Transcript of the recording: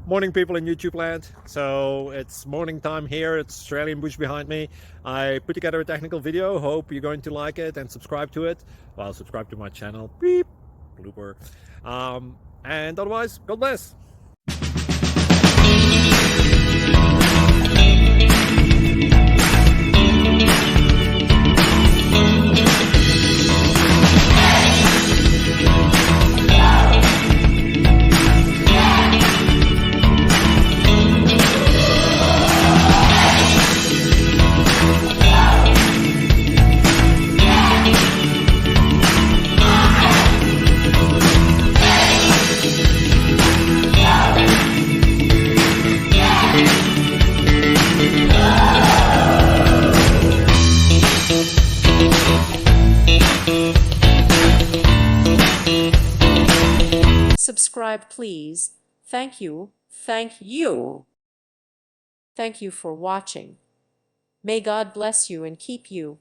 Morning, people in YouTube land. So it's morning time here. It's Australian bush behind me. I put together a technical video. Hope you're going to like it and subscribe to it. Well, subscribe to my channel. Beep. Blooper. And otherwise, God bless. Subscribe, please. Thank you. Thank you. Thank you for watching. May God bless you and keep you.